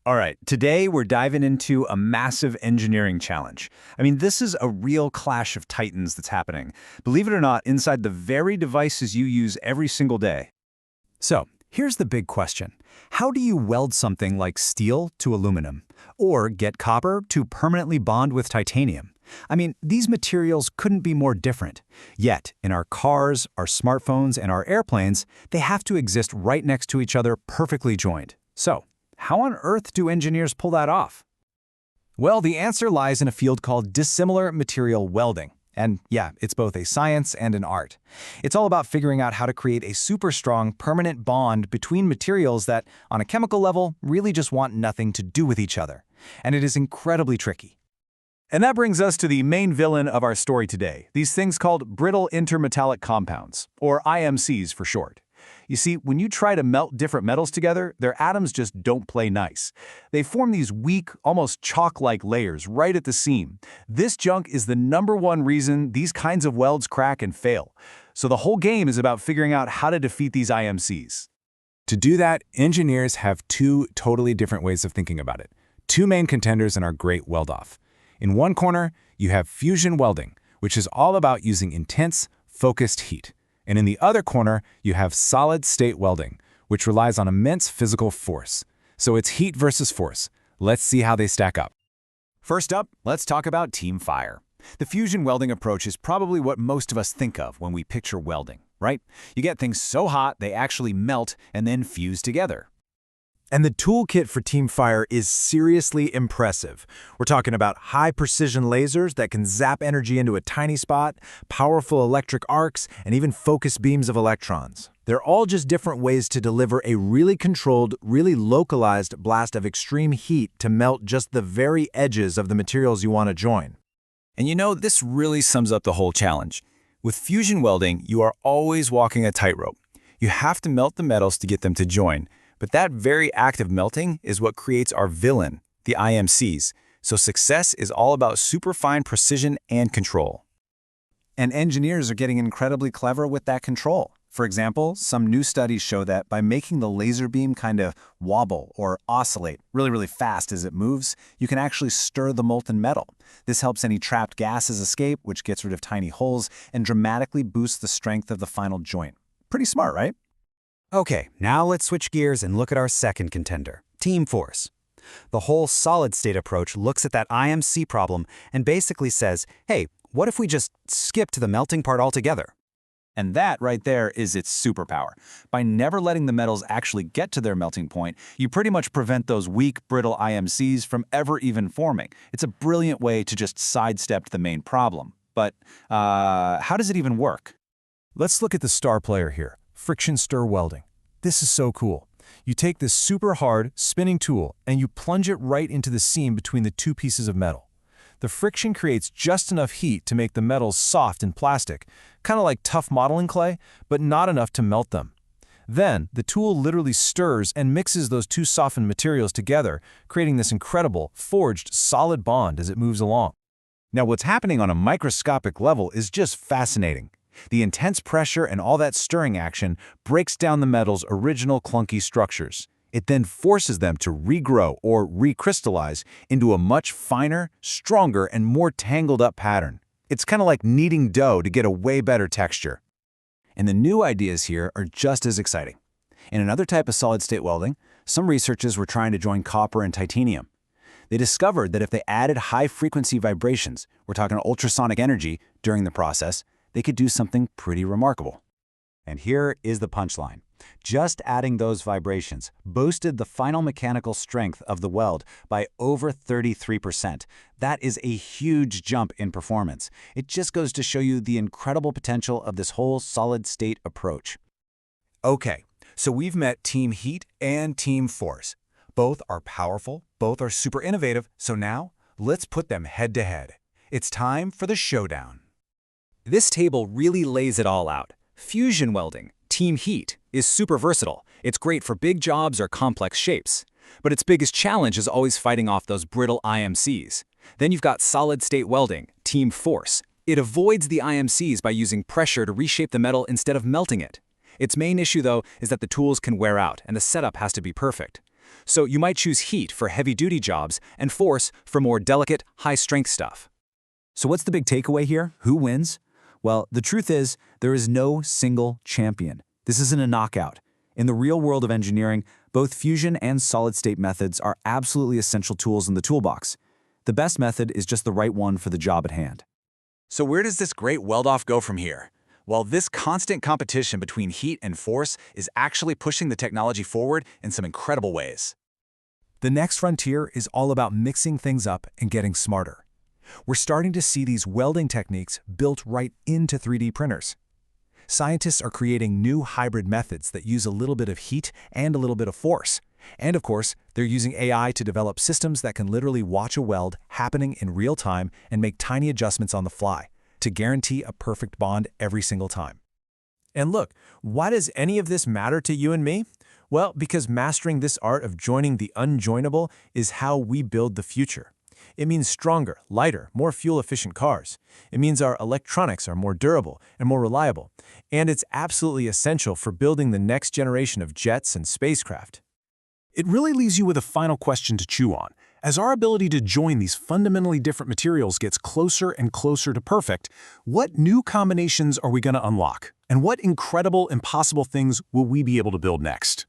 All right, today we're diving into a massive engineering challenge. This is a real clash of titans that's happening. Believe it or not, inside the very devices you use every single day. So, here's the big question. How do you weld something like steel to aluminum? Or get copper to permanently bond with titanium? These materials couldn't be more different. Yet, in our cars, our smartphones, and our airplanes, they have to exist right next to each other, perfectly joined. So, how on earth do engineers pull that off? Well, the answer lies in a field called dissimilar material welding. And yeah, it's both a science and an art. It's all about figuring out how to create a super strong, permanent bond between materials that, on a chemical level, really just want nothing to do with each other. And it is incredibly tricky. And that brings us to the main villain of our story today, these things called brittle intermetallic compounds, or IMCs for short. You see, when you try to melt different metals together, their atoms just don't play nice. They form these weak, almost chalk-like layers right at the seam. This junk is the #1 reason these kinds of welds crack and fail. So the whole game is about figuring out how to defeat these IMCs. To do that, engineers have two totally different ways of thinking about it. Two main contenders in our Great Weld Off. In one corner, you have fusion welding, which is all about using intense, focused heat. And in the other corner, you have solid-state welding, which relies on immense physical force. So it's heat versus force. Let's see how they stack up. First up, let's talk about team fire. The fusion welding approach is probably what most of us think of when we picture welding, right? You get things so hot they actually melt and then fuse together. And the toolkit for Team Fire is seriously impressive. We're talking about high-precision lasers that can zap energy into a tiny spot, powerful electric arcs, and even focus beams of electrons. They're all just different ways to deliver a really controlled, really localized blast of extreme heat to melt just the very edges of the materials you want to join. And this really sums up the whole challenge. With fusion welding, you are always walking a tightrope. You have to melt the metals to get them to join. But that very act of melting is what creates our villain, the IMCs. So success is all about superfine precision and control. And engineers are getting incredibly clever with that control. For example, some new studies show that by making the laser beam kind of wobble or oscillate really fast as it moves, you can actually stir the molten metal. This helps any trapped gases escape, which gets rid of tiny holes, and dramatically boosts the strength of the final joint. Pretty smart, right? Okay, now let's switch gears and look at our second contender, Team Force. The whole solid-state approach looks at that IMC problem and basically says, hey, what if we just skip to the melting part altogether? And that right there is its superpower. By never letting the metals actually get to their melting point, you pretty much prevent those weak, brittle IMCs from ever even forming. It's a brilliant way to just sidestep the main problem. But how does it even work? Let's look at the star player here. Friction stir welding. This is so cool. You take this super hard, spinning tool and you plunge it right into the seam between the two pieces of metal. The friction creates just enough heat to make the metals soft and plastic, kind of like tough modeling clay, but not enough to melt them. Then, the tool literally stirs and mixes those two softened materials together, creating this incredible, forged, solid bond as it moves along. Now, what's happening on a microscopic level is just fascinating. The intense pressure and all that stirring action breaks down the metal's original clunky structures. It then forces them to regrow or recrystallize into a much finer, stronger, and more tangled up pattern. It's kind of like kneading dough to get a way better texture. And the new ideas here are just as exciting. In another type of solid-state welding, some researchers were trying to join copper and titanium. They discovered that if they added high-frequency vibrations, we're talking ultrasonic energy, during the process, they could do something pretty remarkable. And here is the punchline. Just adding those vibrations boosted the final mechanical strength of the weld by over 33%. That is a huge jump in performance. It just goes to show you the incredible potential of this whole solid-state approach. Okay, so we've met Team Heat and Team Force. Both are powerful, both are super innovative, so now let's put them head-to-head. It's time for the showdown. This table really lays it all out. Fusion welding, Team Heat, is super versatile. It's great for big jobs or complex shapes. But its biggest challenge is always fighting off those brittle IMCs. Then you've got solid-state welding, Team Force. It avoids the IMCs by using pressure to reshape the metal instead of melting it. Its main issue, though, is that the tools can wear out and the setup has to be perfect. So you might choose heat for heavy-duty jobs and force for more delicate, high-strength stuff. So what's the big takeaway here? Who wins? Well, the truth is, there is no single champion. This isn't a knockout. In the real world of engineering, both fusion and solid-state methods are absolutely essential tools in the toolbox. The best method is just the right one for the job at hand. So where does this Great Weld Off go from here? Well, this constant competition between heat and force is actually pushing the technology forward in some incredible ways. The next frontier is all about mixing things up and getting smarter. We're starting to see these welding techniques built right into 3D printers. Scientists are creating new hybrid methods that use a little bit of heat and a little bit of force. And of course, they're using AI to develop systems that can literally watch a weld happening in real time and make tiny adjustments on the fly to guarantee a perfect bond every single time. And look, why does any of this matter to you and me? Well, because mastering this art of joining the unjoinable is how we build the future. It means stronger, lighter, more fuel-efficient cars. It means our electronics are more durable and more reliable. And it's absolutely essential for building the next generation of jets and spacecraft. It really leaves you with a final question to chew on. As our ability to join these fundamentally different materials gets closer and closer to perfect, what new combinations are we going to unlock? And what incredible, impossible things will we be able to build next?